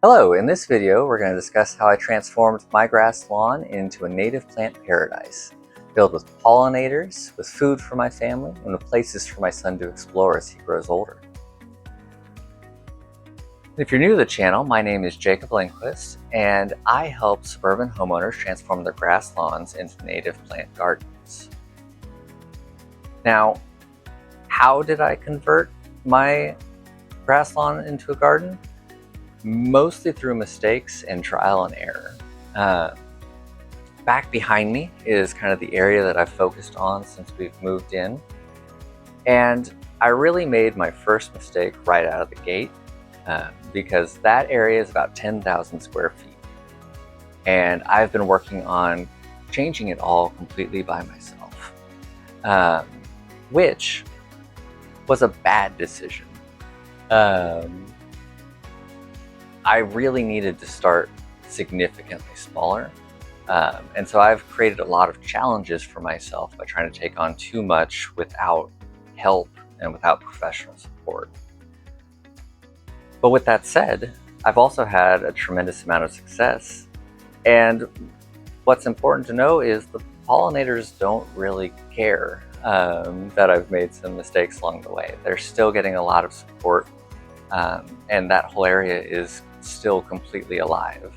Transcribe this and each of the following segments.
Hello, in this video we're going to discuss how I transformed my grass lawn into a native plant paradise, filled with pollinators, with food for my family, and with places for my son to explore as he grows older. If you're new to the channel, my name is Jacob Lindquist, and I help suburban homeowners transform their grass lawns into native plant gardens. Now, how did I convert my grass lawn into a garden? Mostly through mistakes and trial and error. Back behind me is kind of the area that I've focused on since we've moved in. And I really made my first mistake right out of the gate because that area is about 10,000 square feet. And I've been working on changing it all completely by myself, which was a bad decision. I really needed to start significantly smaller. And so I've created a lot of challenges for myself by trying to take on too much without help and without professional support. But with that said, I've also had a tremendous amount of success. And what's important to know is the pollinators don't really care that I've made some mistakes along the way. They're still getting a lot of support, and that whole area is still completely alive.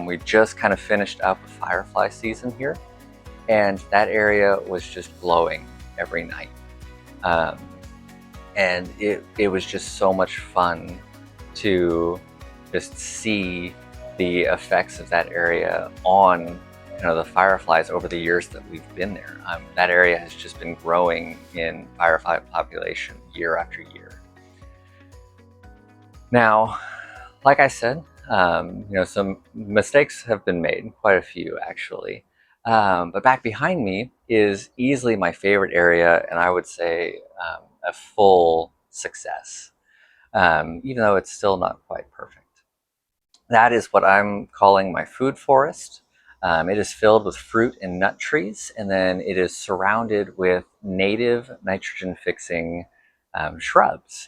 We just kind of finished up a firefly season here, and that area was just glowing every night. And it was just so much fun to just see the effects of that area on the fireflies over the years that we've been there. That area has just been growing in firefly population year after year. Now, like I said, some mistakes have been made, quite a few actually. But back behind me is easily my favorite area, and I would say a full success, even though it's still not quite perfect. That is what I'm calling my food forest. It is filled with fruit and nut trees, and then it is surrounded with native nitrogen-fixing shrubs.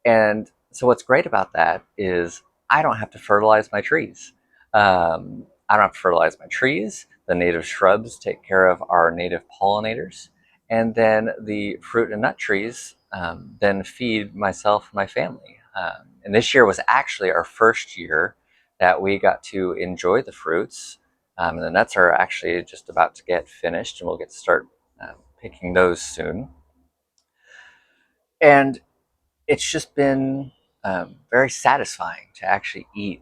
And so what's great about that is I don't have to fertilize my trees. I don't have to fertilize my trees. The native shrubs take care of our native pollinators. And then the fruit and nut trees then feed myself and my family. And this year was actually our first year that we got to enjoy the fruits. And the nuts are actually just about to get finished, and we'll get to start picking those soon. And it's just been very satisfying to actually eat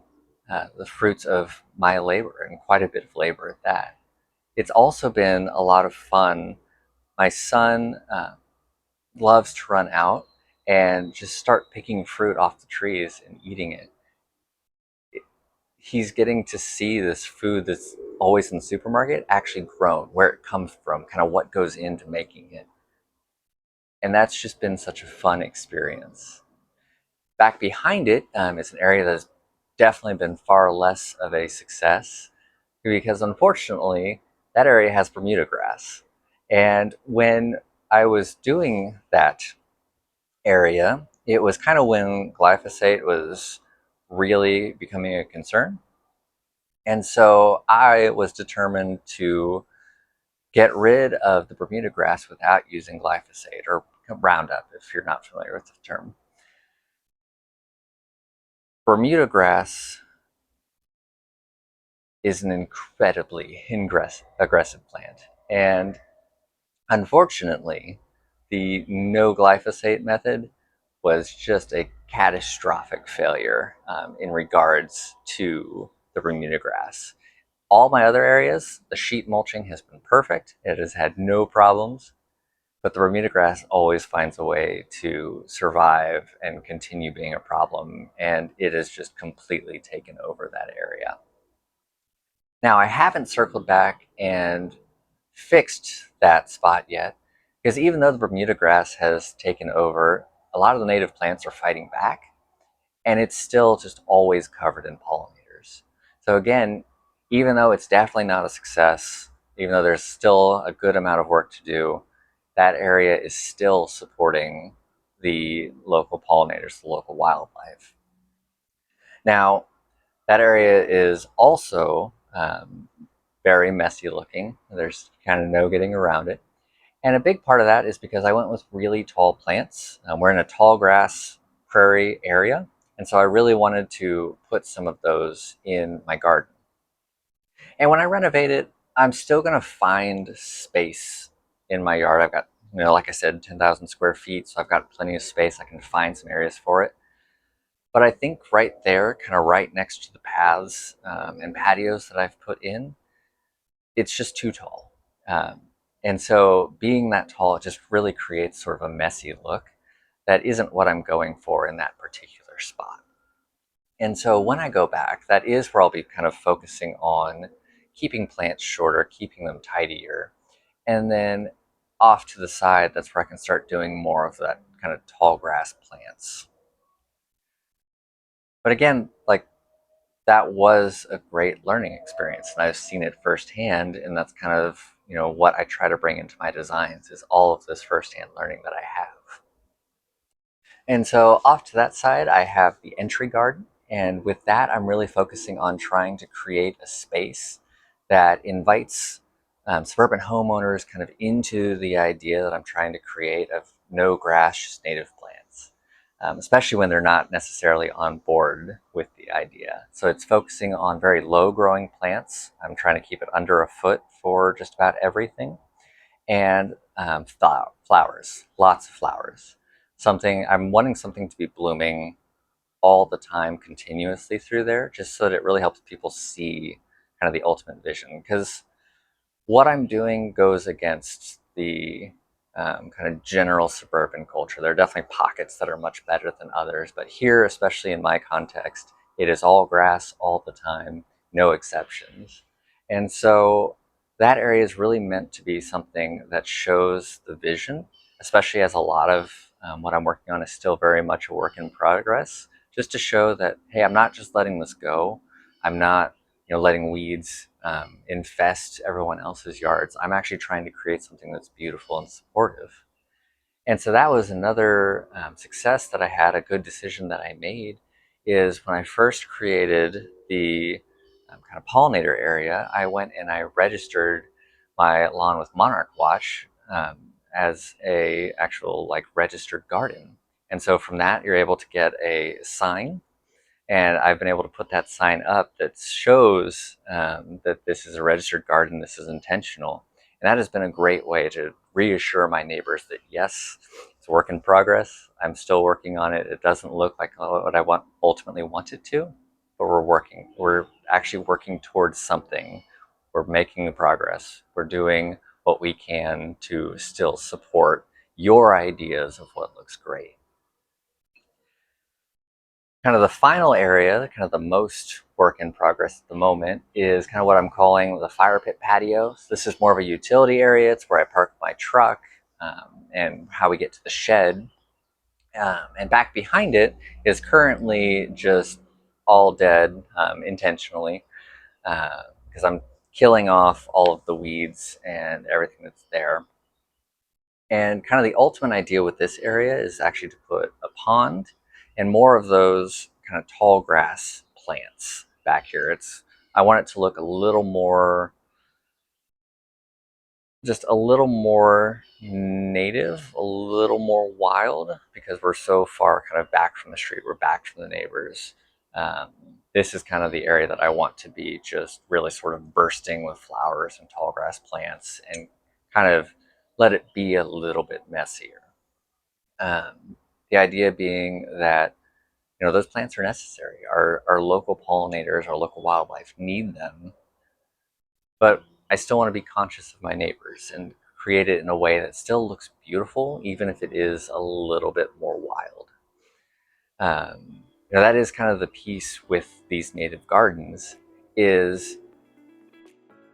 the fruits of my labor, and quite a bit of labor at that. It's also been a lot of fun. My son loves to run out and just start picking fruit off the trees and eating it. He's getting to see this food that's always in the supermarket actually grown, where it comes from, kind of what goes into making it. And that's just been such a fun experience. Back behind it is an area that has definitely been far less of a success, because unfortunately that area has Bermuda grass. And when I was doing that area, it was kind of when glyphosate was really becoming a concern. And so I was determined to get rid of the Bermuda grass without using glyphosate, or Roundup if you're not familiar with the term. Bermuda grass is an incredibly aggressive plant. And unfortunately, the no glyphosate method was just a catastrophic failure in regards to the Bermuda grass. All my other areas, the sheet mulching has been perfect. It has had no problems. But the Bermuda grass always finds a way to survive and continue being a problem. And it has just completely taken over that area. Now, I haven't circled back and fixed that spot yet, because even though the Bermuda grass has taken over, a lot of the native plants are fighting back, and it's still just always covered in pollinators. So again, even though it's definitely not a success, even though there's still a good amount of work to do, that area is still supporting the local pollinators, the local wildlife. Now, that area is also very messy looking. There's kind of no getting around it. And a big part of that is because I went with really tall plants. We're in a tall grass prairie area, and so I really wanted to put some of those in my garden. And when I renovate it, I'm still going to find space in my yard. I've got, like I said, 10,000 square feet, so I've got plenty of space. I can find some areas for it. But I think right there, kind of right next to the paths and patios that I've put in, it's just too tall. Um, and so being that tall, it just really creates sort of a messy look that isn't what I'm going for in that particular spot. And so when I go back, that is where I'll be kind of focusing on keeping plants shorter, keeping them tidier. And then off to the side, that's where I can start doing more of that kind of tall grass plants. But again, like that was a great learning experience, and I've seen it firsthand, and that's kind of, what I try to bring into my designs is all of this firsthand learning that I have. And so off to that side, I have the entry garden. And with that, I'm really focusing on trying to create a space that invites suburban homeowners kind of into the idea that I'm trying to create of no grass, just native plants, especially when they're not necessarily on board with the idea. So it's focusing on very low growing plants. I'm trying to keep it under a foot for just about everything. And flowers, lots of flowers. I'm wanting something to be blooming all the time continuously through there, just so that it really helps people see kind of the ultimate vision. Because what I'm doing goes against the kind of general suburban culture. There are definitely pockets that are much better than others, but here, especially in my context, it is all grass all the time, no exceptions. And so that area is really meant to be something that shows the vision, especially as a lot of what I'm working on is still very much a work in progress, just to show that, hey, I'm not just letting this go. I'm not letting weeds infest everyone else's yards. I'm actually trying to create something that's beautiful and supportive. And so that was another success that I had, a good decision that I made, is when I first created the kind of pollinator area, I went and I registered my lawn with Monarch Watch as a actual like registered garden. And so from that, you're able to get a sign, and I've been able to put that sign up that shows that this is a registered garden, this is intentional. And that has been a great way to reassure my neighbors that yes, it's a work in progress. I'm still working on it. It doesn't look like what I ultimately want it to, but we're working. We're actually working towards something. We're making the progress. We're doing what we can to still support your ideas of what looks great. Kind of the final area, kind of the most work in progress at the moment, is kind of what I'm calling the fire pit patio. So this is more of a utility area. It's where I park my truck and how we get to the shed. And back behind it is currently just all dead intentionally because I'm killing off all of the weeds and everything that's there. And kind of the ultimate idea with this area is actually to put a pond and more of those kind of tall grass plants back here. I want it to look a little more, just a little more native, a little more wild, because we're so far kind of back from the street. We're back from the neighbors. Um, this is kind of the area that I want to be just really sort of bursting with flowers and tall grass plants and kind of let it be a little bit messier. The idea being that those plants are necessary. Our local pollinators, our local wildlife need them, but I still want to be conscious of my neighbors and create it in a way that still looks beautiful, even if it is a little bit more wild. That is kind of the piece with these native gardens, is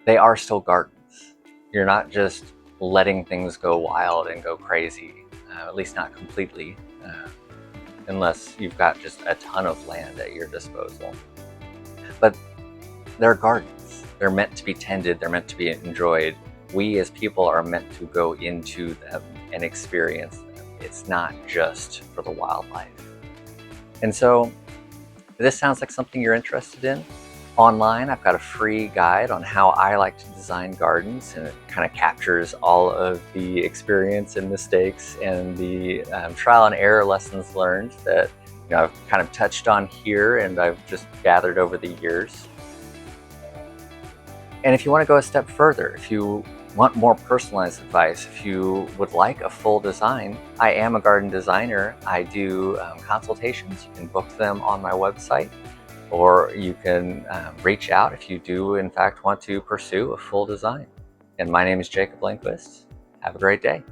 they are still gardens. You're not just letting things go wild and go crazy, at least not completely, unless you've got just a ton of land at your disposal. But they're gardens. They're meant to be tended. They're meant to be enjoyed. We as people are meant to go into them and experience them. It's not just for the wildlife. And so this sounds like something you're interested in, online I've got a free guide on how I like to design gardens, and it kind of captures all of the experience and mistakes and the trial and error lessons learned that I've kind of touched on here and I've just gathered over the years. And if you want to go a step further, if you want more personalized advice, if you would like a full design, I am a garden designer. I do consultations. You can book them on my website, or you can reach out if you do in fact want to pursue a full design. And my name is Jacob Lindquist. Have a great day.